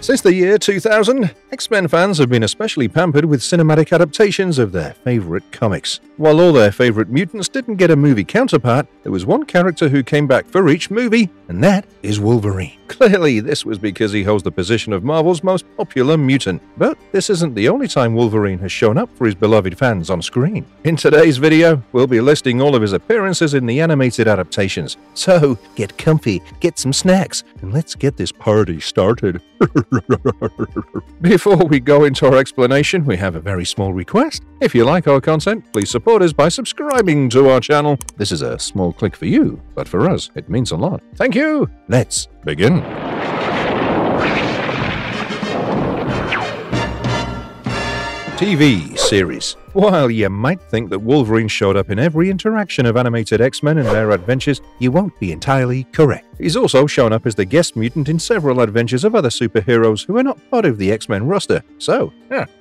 Since the year 2000, X-Men fans have been especially pampered with cinematic adaptations of their favorite comics. While all their favorite mutants didn't get a movie counterpart, there was one character who came back for each movie, and that is Wolverine. Clearly, this was because he holds the position of Marvel's most popular mutant. But this isn't the only time Wolverine has shown up for his beloved fans on screen. In today's video, we'll be listing all of his appearances in the animated adaptations. So, get comfy, get some snacks, and let's get this party started. Before we go into our explanation, we have a very small request. If you like our content, please support us by subscribing to our channel. This is a small click for you, but for us, it means a lot. Thank you! Let's begin. TV series. While you might think that Wolverine showed up in every interaction of animated X-Men and their adventures, you won't be entirely correct. He's also shown up as the guest mutant in several adventures of other superheroes who are not part of the X-Men roster. So,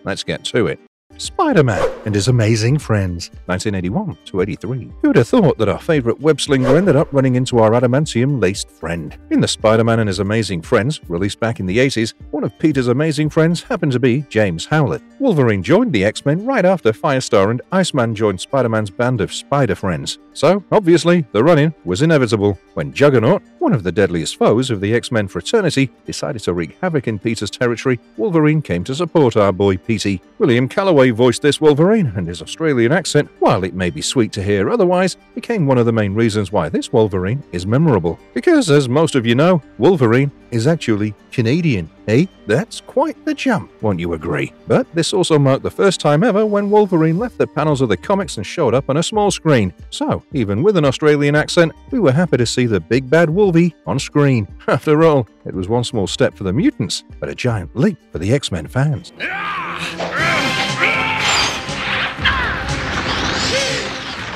let's get to it. Spider-Man and His Amazing Friends, 1981 to 83. Who'd have thought that our favorite web-slinger ended up running into our adamantium-laced friend? In the Spider-Man and His Amazing Friends, released back in the 80s, one of Peter's amazing friends happened to be James Howlett. Wolverine joined the X-Men right after Firestar and Iceman joined Spider-Man's band of Spider Friends. So, obviously, the run-in was inevitable. When Juggernaut, one of the deadliest foes of the X-Men fraternity, decided to wreak havoc in Peter's territory, Wolverine came to support our boy Petey. William Calloway voiced this Wolverine, and his Australian accent, while it may be sweet to hear otherwise, became one of the main reasons why this Wolverine is memorable. Because, as most of you know, Wolverine is actually Canadian. Hey, that's quite the jump, won't you agree? But this also marked the first time ever when Wolverine left the panels of the comics and showed up on a small screen. So, even with an Australian accent, we were happy to see the big bad Wolvie on screen. After all, it was one small step for the mutants, but a giant leap for the X-Men fans.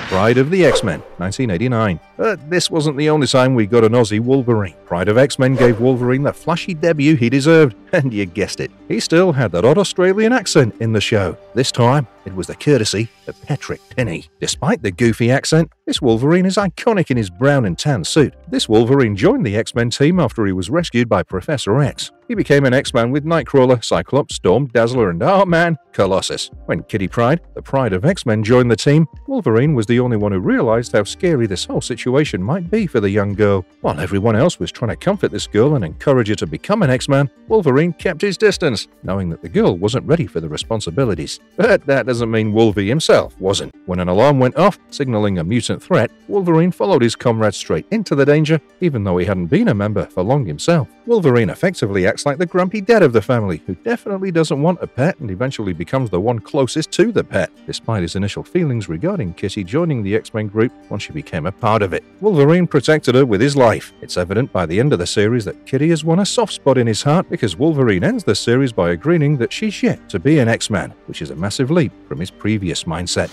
Pride of the X-Men, 1989. But this wasn't the only time we got an Aussie Wolverine. Pride of X-Men gave Wolverine the flashy debut he deserved, and you guessed it, he still had that odd Australian accent in the show. This time, it was the courtesy of Patrick Penny. Despite the goofy accent, this Wolverine is iconic in his brown and tan suit. This Wolverine joined the X-Men team after he was rescued by Professor X. He became an X-Man with Nightcrawler, Cyclops, Storm, Dazzler, and man, Colossus. When Kitty Pryde, the Pride of X-Men, joined the team, Wolverine was the only one who realized how scary this whole situation might be for the young girl. While everyone else was trying to comfort this girl and encourage her to become an X-Man, Wolverine kept his distance, knowing that the girl wasn't ready for the responsibilities. But that doesn't mean Wolvie himself wasn't. When an alarm went off, signaling a mutant threat, Wolverine followed his comrades straight into the danger, even though he hadn't been a member for long himself. Wolverine effectively acts like the grumpy dad of the family, who definitely doesn't want a pet and eventually becomes the one closest to the pet, despite his initial feelings regarding Kitty joining the X-Men group once she became a part of it. Wolverine protected her with his life. It's evident by the end of the series that Kitty has won a soft spot in his heart because Wolverine ends the series by agreeing that she's yet to be an X-Man, which is a massive leap from his previous mindset.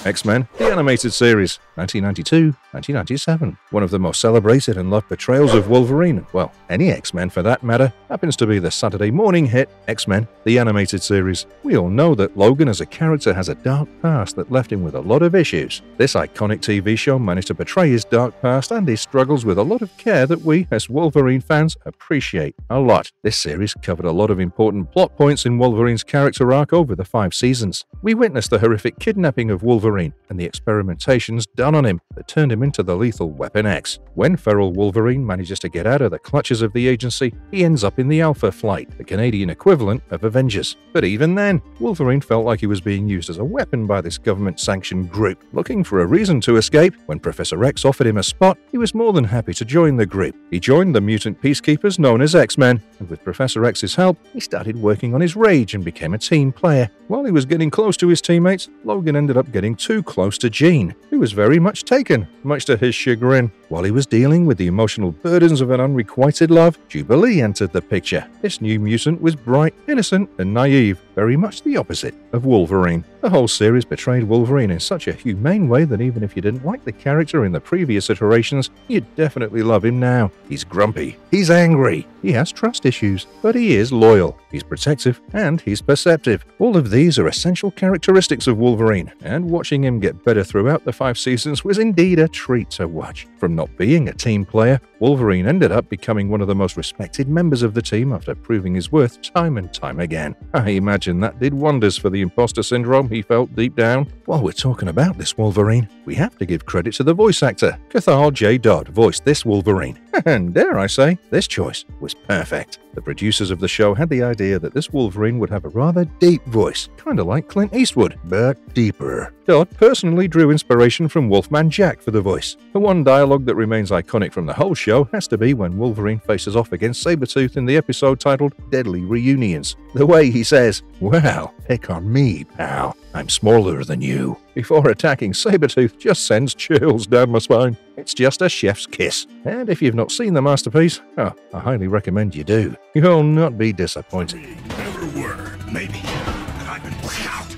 X-Men, the Animated Series, 1992-1997. One of the most celebrated and loved portrayals of Wolverine, well, any X-Men for that matter, happens to be the Saturday morning hit, X-Men, the Animated Series. We all know that Logan as a character has a dark past that left him with a lot of issues. This iconic TV show managed to portray his dark past and his struggles with a lot of care that we, as Wolverine fans, appreciate a lot. This series covered a lot of important plot points in Wolverine's character arc over the 5 seasons. We witnessed the horrific kidnapping of Wolverine and the experimentations done on him that turned him into the lethal Weapon X. When feral Wolverine manages to get out of the clutches of the agency, he ends up in the Alpha Flight, the Canadian equivalent of Avengers. But even then, Wolverine felt like he was being used as a weapon by this government-sanctioned group. Looking for a reason to escape, when Professor X offered him a spot, he was more than happy to join the group. He joined the mutant peacekeepers known as X-Men, and with Professor X's help, he started working on his rage and became a team player. While he was getting close to his teammates, Logan ended up getting too close to Jean, who was very much taken, much to his chagrin. While he was dealing with the emotional burdens of an unrequited love, Jubilee entered the picture. This new mutant was bright, innocent, and naive, very much the opposite of Wolverine. The whole series portrayed Wolverine in such a humane way that even if you didn't like the character in the previous iterations, you'd definitely love him now. He's grumpy, he's angry, he has trust issues, but he is loyal, he's protective, and he's perceptive. All of these are essential characteristics of Wolverine, and watching him get better throughout the 5 5 seasons was indeed a treat to watch. From not being a team player, Wolverine ended up becoming one of the most respected members of the team after proving his worth time and time again. I imagine that did wonders for the imposter syndrome he felt deep down. While we're talking about this Wolverine, we have to give credit to the voice actor. Cathal J. Dodd voiced this Wolverine. And dare I say, this choice was perfect. The producers of the show had the idea that this Wolverine would have a rather deep voice, kinda like Clint Eastwood, but deeper. Dodd personally drew inspiration from Wolfman Jack for the voice. The one dialogue that remains iconic from the whole show has to be when Wolverine faces off against Sabretooth in the episode titled Deadly Reunions. The way he says, "Well, pick on me, pal. I'm smaller than you," before attacking Sabretooth just sends chills down my spine. It's just a chef's kiss. And if you've not seen the masterpiece, I highly recommend you do. You'll not be disappointed. We never were, maybe, but I've been put out.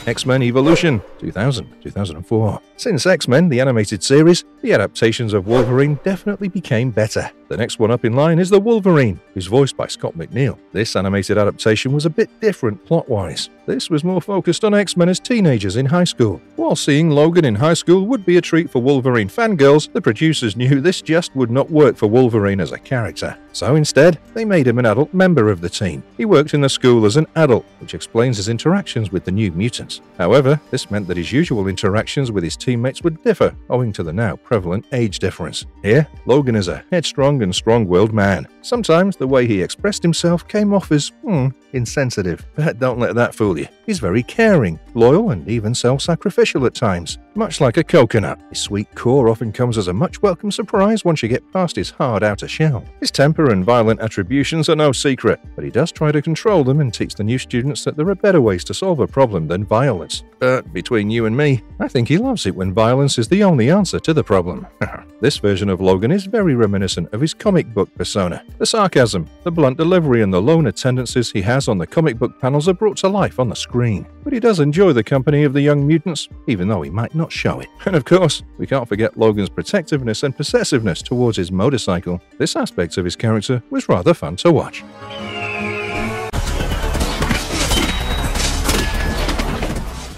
X-Men Evolution, 2000-2004. Since X-Men, the animated series, the adaptations of Wolverine definitely became better. The next one up in line is The Wolverine, who's voiced by Scott McNeil. This animated adaptation was a bit different plot-wise. This was more focused on X-Men as teenagers in high school. While seeing Logan in high school would be a treat for Wolverine fangirls, the producers knew this just would not work for Wolverine as a character. So instead, they made him an adult member of the team. He worked in the school as an adult, which explains his interactions with the new mutants. However, this meant that his usual interactions with his teammates would differ, owing to the now prevalent age difference. Here, Logan is a headstrong and strong-willed man. Sometimes the way he expressed himself came off as, insensitive. But don't let that fool you. He's very caring, loyal, and even self-sacrificial at times. Much like a coconut, his sweet core often comes as a much welcome surprise once you get past his hard outer shell. His temper and violent attributions are no secret, but he does try to control them and teach the new students that there are better ways to solve a problem than violence. But between you and me, I think he loves it when violence is the only answer to the problem. This version of Logan is very reminiscent of his comic book persona. The sarcasm, the blunt delivery, and the loner tendencies he has on the comic book panels are brought to life on the screen. But he does enjoy the company of the young mutants, even though he might not show it. And of course, we can't forget Logan's protectiveness and possessiveness towards his motorcycle. This aspect of his character was rather fun to watch.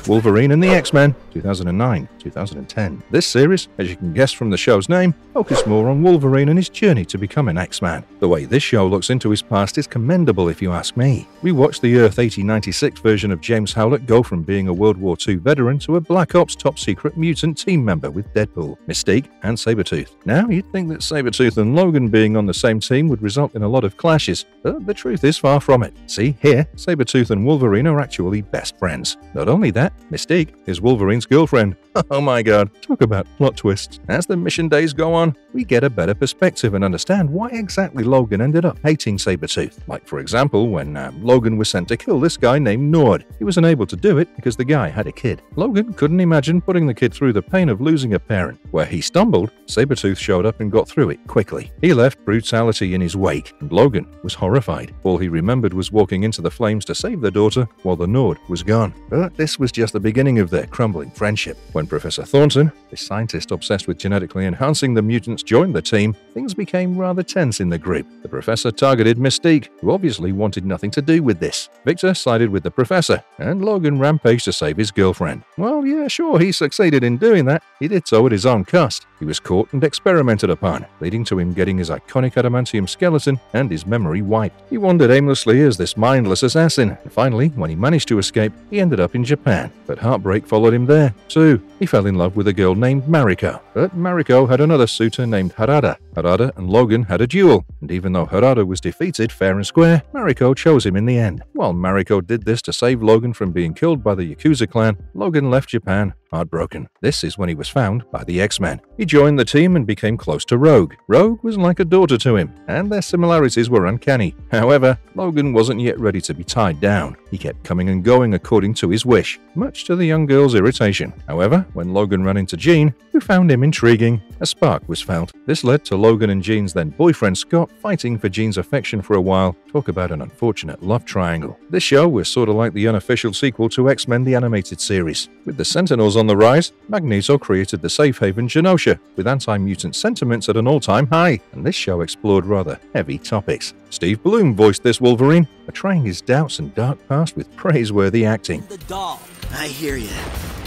Wolverine and the X-Men, 2009-2010. This series, as you can guess from the show's name, focused more on Wolverine and his journey to become an X-Man. The way this show looks into his past is commendable if you ask me. We watched the Earth 1896 version of James Howlett go from being a World War II veteran to a Black Ops top-secret mutant team member with Deadpool, Mystique, and Sabretooth. Now, you'd think that Sabretooth and Logan being on the same team would result in a lot of clashes, but the truth is far from it. See, here, Sabretooth and Wolverine are actually best friends. Not only that, Mystique is Wolverine's girlfriend. Oh my god, talk about plot twists. As the mission days go on, we get a better perspective and understand why exactly Logan ended up hating Sabretooth. Like for example, when Logan was sent to kill this guy named Nord. He was unable to do it because the guy had a kid. Logan couldn't imagine putting the kid through the pain of losing a parent. Where he stumbled, Sabretooth showed up and got through it quickly. He left brutality in his wake, and Logan was horrified. All he remembered was walking into the flames to save their daughter while the Nord was gone. But this was just the beginning of their crumbling friendship. When Professor Thornton, the scientist obsessed with genetically enhancing the mutants, joined the team, things became rather tense in the group. The professor targeted Mystique, who obviously wanted nothing to do with this. Victor sided with the professor, and Logan rampaged to save his girlfriend. Well, yeah, sure, he succeeded in doing that. He did so at his own cost. He was caught and experimented upon, leading to him getting his iconic adamantium skeleton and his memory wiped. He wandered aimlessly as this mindless assassin, and finally, when he managed to escape, he ended up in Japan. But heartbreak followed him there, too. He fell in love with a girl named Mariko, but Mariko had another suitor named Harada. Harada and Logan had a duel, and even though Harada was defeated fair and square, Mariko chose him in the end. While Mariko did this to save Logan from being killed by the Yakuza clan, Logan left Japan heartbroken. This is when he was found by the X-Men. He joined the team and became close to Rogue. Rogue was like a daughter to him, and their similarities were uncanny. However, Logan wasn't yet ready to be tied down. He kept coming and going according to his wish, much to the young girl's irritation. However, when Logan ran into Jean, who found him intriguing, a spark was felt. This led to Logan and Jean's then boyfriend Scott fighting for Jean's affection for a while. Talk about an unfortunate love triangle. This show was sort of like the unofficial sequel to X-Men the Animated Series. With the Sentinels on the rise, Magneto created the safe haven Genosha, with anti-mutant sentiments at an all-time high, and this show explored rather heavy topics. Steve Bloom voiced this Wolverine, portraying his doubts and dark past with praiseworthy acting. The doll. I hear you.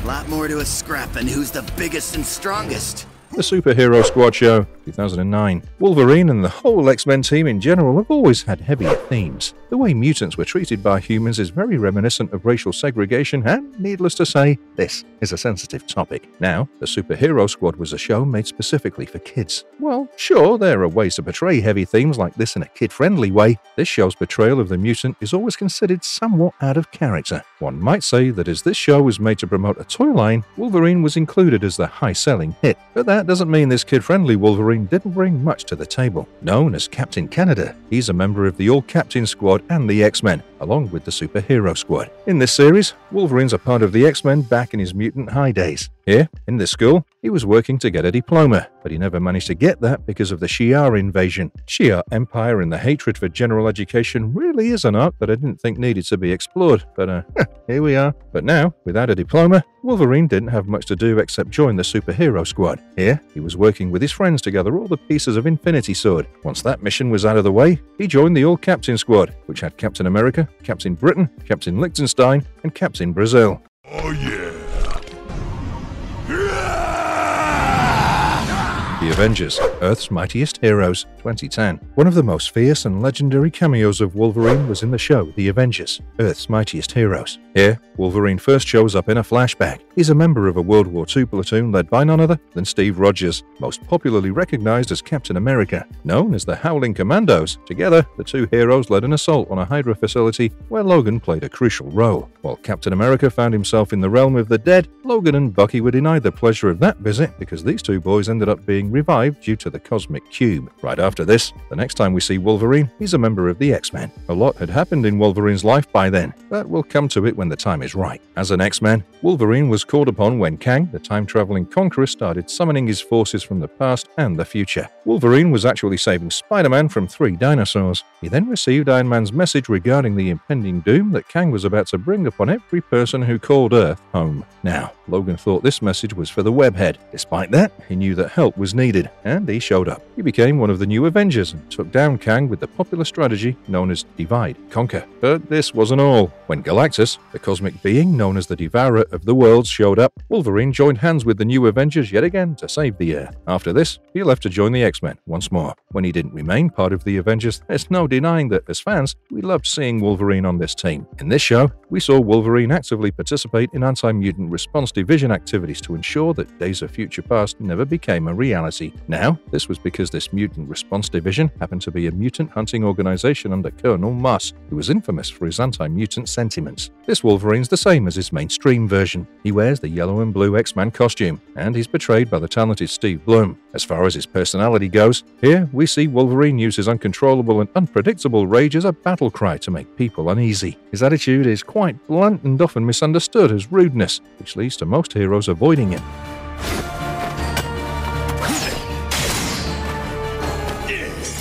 Lot more to a scrap than who's the biggest and strongest. The Superhero Squad Show, 2009. Wolverine and the whole X-Men team in general have always had heavier themes. The way mutants were treated by humans is very reminiscent of racial segregation, and needless to say, this is a sensitive topic. Now, the Superhero Squad was a show made specifically for kids. Well, sure, there are ways to portray heavy themes like this in a kid-friendly way. This show's portrayal of the mutant is always considered somewhat out of character. One might say that as this show was made to promote a toy line, Wolverine was included as the high-selling hit. But that doesn't mean this kid-friendly Wolverine didn't bring much to the table. Known as Captain Canada, he's a member of the All-Captain Squad and the X-Men, along with the Superhero Squad. In this series, Wolverine's a part of the X-Men back in his mutant high days. Here, in this school, he was working to get a diploma, but he never managed to get that because of the Shi'ar invasion. Shi'ar Empire and the hatred for general education really is an arc that I didn't think needed to be explored, but here we are. But now, without a diploma, Wolverine didn't have much to do except join the Superhero Squad. Here, he was working with his friends to gather all the pieces of Infinity Sword. Once that mission was out of the way, he joined the All-Captain Squad, which had Captain America, Captain Britain, Captain Liechtenstein, and Captain Brazil. Oh yeah. The Avengers, Earth's Mightiest Heroes, 2010. One of the most fierce and legendary cameos of Wolverine was in the show The Avengers, Earth's Mightiest Heroes. Here, Wolverine first shows up in a flashback. He's a member of a World War II platoon led by none other than Steve Rogers, most popularly recognized as Captain America. Known as the Howling Commandos, together, the two heroes led an assault on a Hydra facility where Logan played a crucial role. While Captain America found himself in the realm of the dead, Logan and Bucky were denied the pleasure of that visit because these two boys ended up being revived due to the Cosmic Cube. Right after this, the next time we see Wolverine, he's a member of the X-Men. A lot had happened in Wolverine's life by then, but we'll come to it when the time is right. As an X-Men, Wolverine was called upon when Kang, the time-traveling conqueror, started summoning his forces from the past and the future. Wolverine was actually saving Spider-Man from 3 dinosaurs. He then received Iron Man's message regarding the impending doom that Kang was about to bring upon every person who called Earth home. Now, Logan thought this message was for the Webhead. Despite that, he knew that help was needed, and he showed up. He became one of the new Avengers and took down Kang with the popular strategy known as Divide, Conquer. But this wasn't all. When Galactus, the cosmic being known as the Devourer of the Worlds, showed up, Wolverine joined hands with the new Avengers yet again to save the Earth. After this, he left to join the X-Men once more. When he didn't remain part of the Avengers, there's no denying that as fans, we loved seeing Wolverine on this team. In this show, we saw Wolverine actively participate in anti-mutant response division activities to ensure that Days of Future Past never became a reality. Now, this was because this mutant response division happened to be a mutant hunting organization under Colonel Moss, who was infamous for his anti-mutant sentiments. This Wolverine's the same as his mainstream version. He wears the yellow and blue X-Man costume, and he's portrayed by the talented Steve Blum. As far as his personality goes, here we see Wolverine use his uncontrollable and unpredictable rage as a battle cry to make people uneasy. His attitude is quite blunt and often misunderstood as rudeness, which leads to most heroes avoiding him.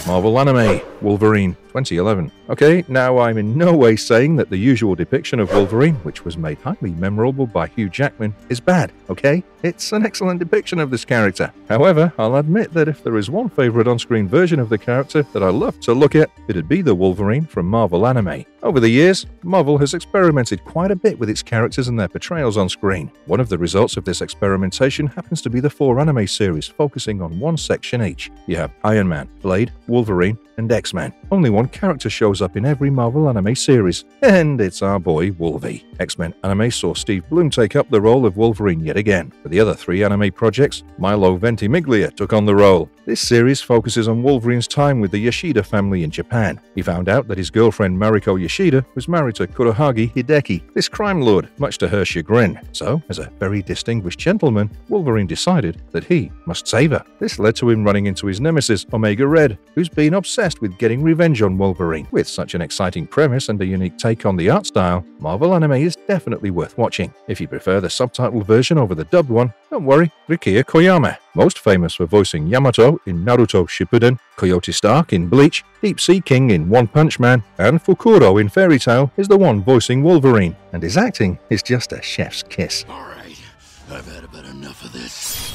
Marvel Anime, Wolverine, 2011. Okay, now I'm in no way saying that the usual depiction of Wolverine, which was made highly memorable by Hugh Jackman, is bad, okay? It's an excellent depiction of this character. However, I'll admit that if there is one favorite on-screen version of the character that I love to look at, it'd be the Wolverine from Marvel Anime. Over the years, Marvel has experimented quite a bit with its characters and their portrayals on screen. One of the results of this experimentation happens to be the 4 anime series focusing on one section each. You have Iron Man, Blade, Wolverine, and X-Men. Only one character shows up in every Marvel anime series, and it's our boy Wolvie. X-Men anime saw Steve Blum take up the role of Wolverine yet again. For the other 3 anime projects, Milo Ventimiglia took on the role. This series focuses on Wolverine's time with the Yoshida family in Japan. He found out that his girlfriend Mariko Yoshida was married to Kurohagi Hideki, this crime lord, much to her chagrin. So, as a very distinguished gentleman, Wolverine decided that he must save her. This led to him running into his nemesis, Omega Red, who's been obsessed with getting revenge on Wolverine. With such an exciting premise and a unique take on the art style, Marvel Anime is definitely worth watching. If you prefer the subtitled version over the dubbed one, don't worry, Rikiya Koyama, most famous for voicing Yamato in Naruto Shippuden, Coyote Stark in Bleach, Deep Sea King in One Punch Man, and Fukuro in Fairy Tail, is the one voicing Wolverine, and his acting is just a chef's kiss. Alright, I've had about enough of this.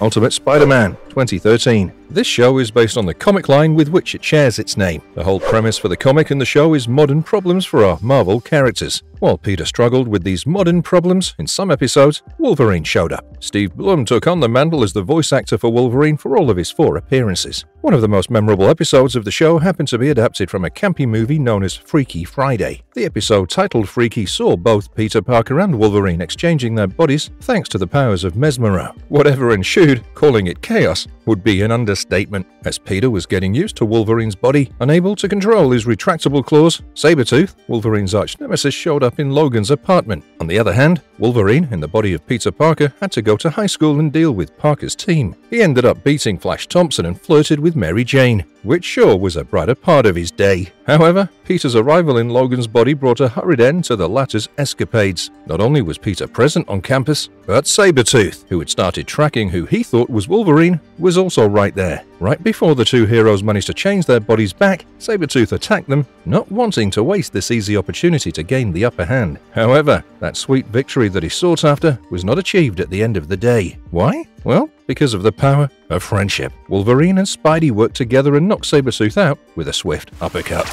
Ultimate Spider-Man, 2013. This show is based on the comic line with which it shares its name. The whole premise for the comic and the show is modern problems for our Marvel characters. While Peter struggled with these modern problems, in some episodes, Wolverine showed up. Steve Blum took on the mantle as the voice actor for Wolverine for all of his 4 appearances. One of the most memorable episodes of the show happened to be adapted from a campy movie known as Freaky Friday. The episode titled Freaky saw both Peter Parker and Wolverine exchanging their bodies thanks to the powers of Mesmero. Whatever ensued, calling it chaos would be an understatement. As Peter was getting used to Wolverine's body, unable to control his retractable claws, Sabretooth, Wolverine's arch-nemesis, showed up in Logan's apartment. On the other hand, Wolverine, in the body of Peter Parker, had to go to high school and deal with Parker's team. He ended up beating Flash Thompson and flirted with Mary Jane, which sure was a brighter part of his day. However, Peter's arrival in Logan's body brought a hurried end to the latter's escapades. Not only was Peter present on campus, but Sabretooth, who had started tracking who he thought was Wolverine, was also right there. Right before the 2 heroes managed to change their bodies back, Sabretooth attacked them, not wanting to waste this easy opportunity to gain the upper hand. However, that sweet victory that he sought after was not achieved at the end of the day. Why? Well, because of the power of friendship. Wolverine and Spidey worked together and knocked Sabretooth out with a swift uppercut.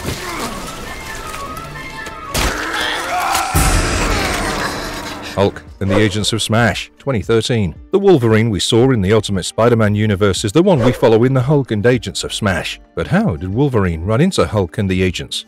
Hulk and the Agents of S.M.A.S.H. 2013. The Wolverine we saw in the Ultimate Spider-Man universe is the one we follow in the Hulk and Agents of S.M.A.S.H. But how did Wolverine run into Hulk and the Agents?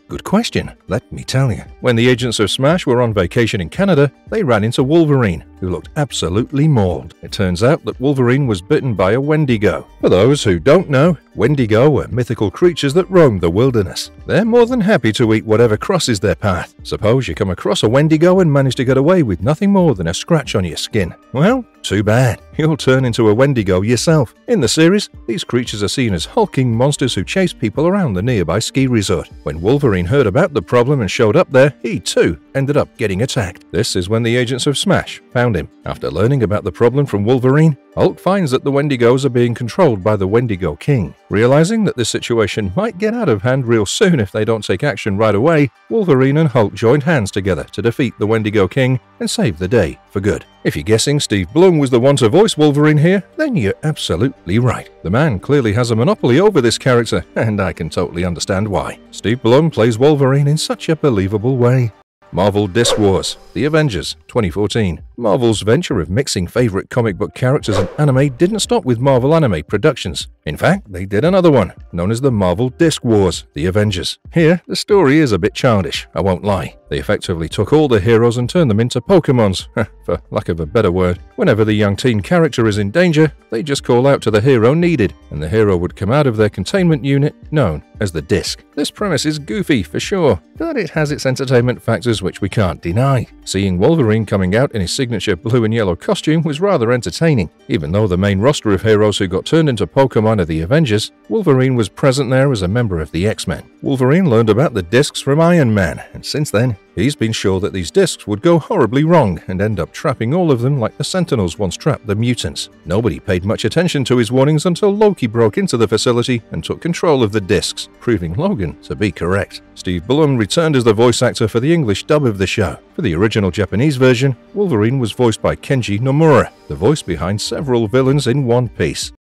Good question. Let me tell you. When the Agents of S.M.A.S.H. were on vacation in Canada, they ran into Wolverine, who looked absolutely mauled. It turns out that Wolverine was bitten by a Wendigo. For those who don't know, Wendigo are mythical creatures that roam the wilderness. They're more than happy to eat whatever crosses their path. Suppose you come across a Wendigo and manage to get away with nothing more than a scratch on your skin. Well, too bad. You'll turn into a Wendigo yourself. In the series, these creatures are seen as hulking monsters who chase people around the nearby ski resort. When Wolverine heard about the problem and showed up there, he too ended up getting attacked. This is when the Agents of S.M.A.S.H. found him. After learning about the problem from Wolverine, Hulk finds that the Wendigos are being controlled by the Wendigo King. Realizing that this situation might get out of hand real soon if they don't take action right away, Wolverine and Hulk joined hands together to defeat the Wendigo King and save the day for good. If you're guessing Steve Blum was the one to voice Wolverine here, then you're absolutely right. The man clearly has a monopoly over this character, and I can totally understand why. Steve Blum plays Wolverine in such a believable way. Marvel Disc Wars, The Avengers, 2014. Marvel's venture of mixing favorite comic book characters and anime didn't stop with Marvel Anime Productions. In fact, they did another one, known as the Marvel Disc Wars, The Avengers. Here, the story is a bit childish, I won't lie. They effectively took all the heroes and turned them into Pokemons, for lack of a better word. Whenever the young teen character is in danger, they just call out to the hero needed, and the hero would come out of their containment unit, known as the Disc. This premise is goofy, for sure, but it has its entertainment factors which we can't deny. Seeing Wolverine coming out in his signature blue and yellow costume was rather entertaining. Even though the main roster of heroes who got turned into Pokemon are the Avengers, Wolverine was present there as a member of the X-Men. Wolverine learned about the discs from Iron Man, and since then, he's been sure that these discs would go horribly wrong and end up trapping all of them like the Sentinels once trapped the mutants. Nobody paid much attention to his warnings until Loki broke into the facility and took control of the discs, proving Logan to be correct. Steve Blum returned as the voice actor for the English dub of the show. For the original Japanese version, Wolverine was voiced by Kenji Nomura, the voice behind several villains in One Piece.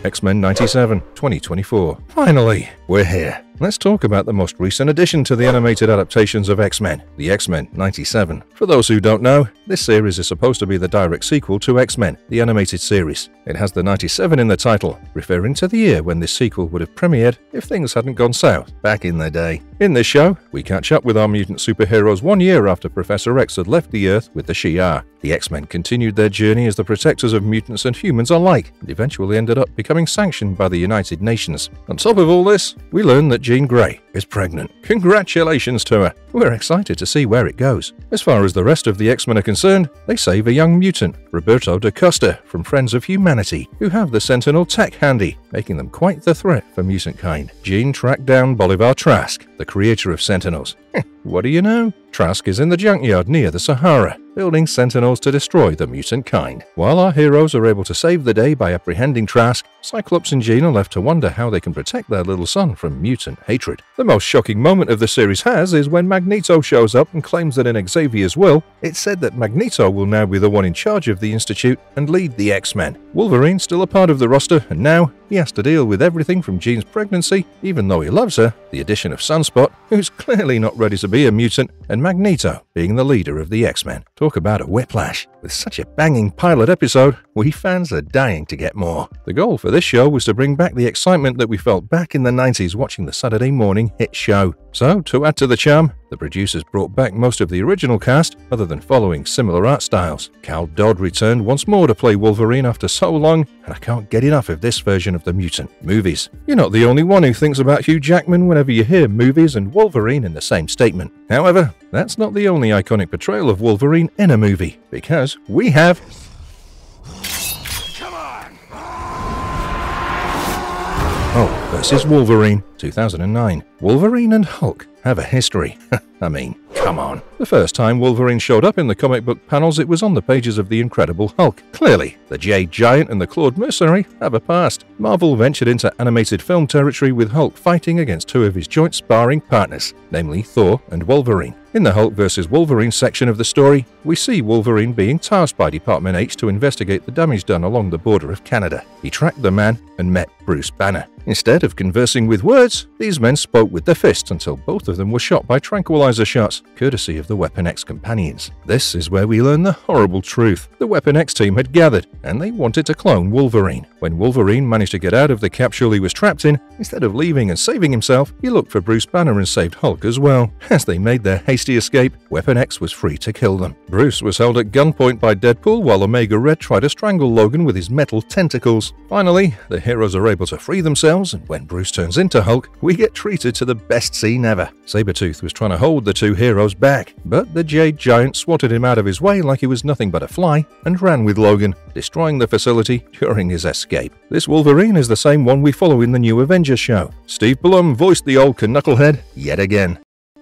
X-Men 97, 2024. Finally, we're here. Let's talk about the most recent addition to the animated adaptations of X-Men, the X-Men 97. For those who don't know, this series is supposed to be the direct sequel to X-Men, the animated series. It has the 97 in the title, referring to the year when this sequel would have premiered if things hadn't gone south back in the day. In this show, we catch up with our mutant superheroes 1 year after Professor X had left the Earth with the Shi'ar. The X-Men continued their journey as the protectors of mutants and humans alike, and eventually ended up becoming sanctioned by the United Nations. On top of all this, we learn that Jean Grey is pregnant. Congratulations to her! We're excited to see where it goes. As far as the rest of the X-Men are concerned, they save a young mutant, Roberto da Costa, from Friends of Humanity, who have the Sentinel tech handy, making them quite the threat for mutant kind. Jean tracked down Bolivar Trask, the creator of Sentinels. What do you know? Trask is in the junkyard near the Sahara. building sentinels to destroy the mutant kind. While our heroes are able to save the day by apprehending Trask, Cyclops and Jean are left to wonder how they can protect their little son from mutant hatred. The most shocking moment of the series is when Magneto shows up and claims that in Xavier's will, it's said that Magneto will now be the one in charge of the Institute and lead the X-Men. Wolverine's still a part of the roster, and now he has to deal with everything from Jean's pregnancy, even though he loves her, the addition of Sunspot, who's clearly not ready to be a mutant, and Magneto being the leader of the X-Men. Talk about a whiplash. With such a banging pilot episode, we fans are dying to get more. The goal for this show was to bring back the excitement that we felt back in the 90s watching the Saturday morning hit show. So, to add to the charm, the producers brought back most of the original cast, other than following similar art styles. Cal Dodd returned once more to play Wolverine after so long, and I can't get enough of this version of the mutant movies. You're not the only one who thinks about Hugh Jackman whenever you hear movies and Wolverine in the same statement. However, that's not the only iconic portrayal of Wolverine in a movie, because we have Hulk vs. Wolverine, 2009. Wolverine and Hulk have a history. I mean, come on. The first time Wolverine showed up in the comic book panels, it was on the pages of The Incredible Hulk. Clearly, the Jade Giant and the Clawed Mercenary have a past. Marvel ventured into animated film territory with Hulk fighting against two of his joint sparring partners, namely Thor and Wolverine. In the Hulk vs. Wolverine section of the story, we see Wolverine being tasked by Department H to investigate the damage done along the border of Canada. He tracked the man and met Bruce Banner. Instead of conversing with words, these men spoke with their fists until both of them were shot by tranquilizer shots, courtesy of the Weapon X companions. This is where we learn the horrible truth. The Weapon X team had gathered, and they wanted to clone Wolverine. When Wolverine managed to get out of the capsule he was trapped in, instead of leaving and saving himself, he looked for Bruce Banner and saved Hulk as well. As they made their hasty escape, Weapon X was free to kill them. Bruce was held at gunpoint by Deadpool while Omega Red tried to strangle Logan with his metal tentacles. Finally, the heroes are able to free themselves, and when Bruce turns into Hulk, we get treated to the best scene ever. Sabretooth was trying to hold the two heroes back, but the Jade Giant swatted him out of his way like he was nothing but a fly and ran with Logan, destroying the facility during his escape. This Wolverine is the same one we follow in the new Avengers show. Steve Blum voiced the old knucklehead yet again.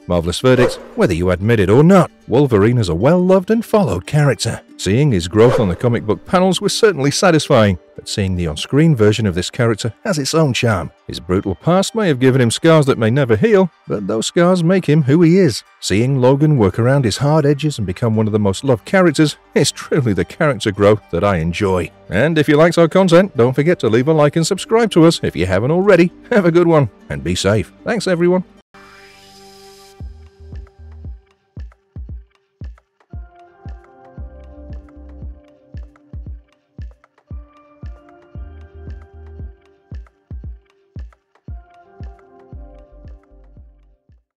Marvelous verdict, whether you admit it or not, Wolverine is a well-loved and followed character. Seeing his growth on the comic book panels was certainly satisfying, but seeing the on-screen version of this character has its own charm. His brutal past may have given him scars that may never heal, but those scars make him who he is. Seeing Logan work around his hard edges and become one of the most loved characters is truly the character growth that I enjoy. And if you liked our content, don't forget to leave a like and subscribe to us if you haven't already. Have a good one, and be safe. Thanks everyone.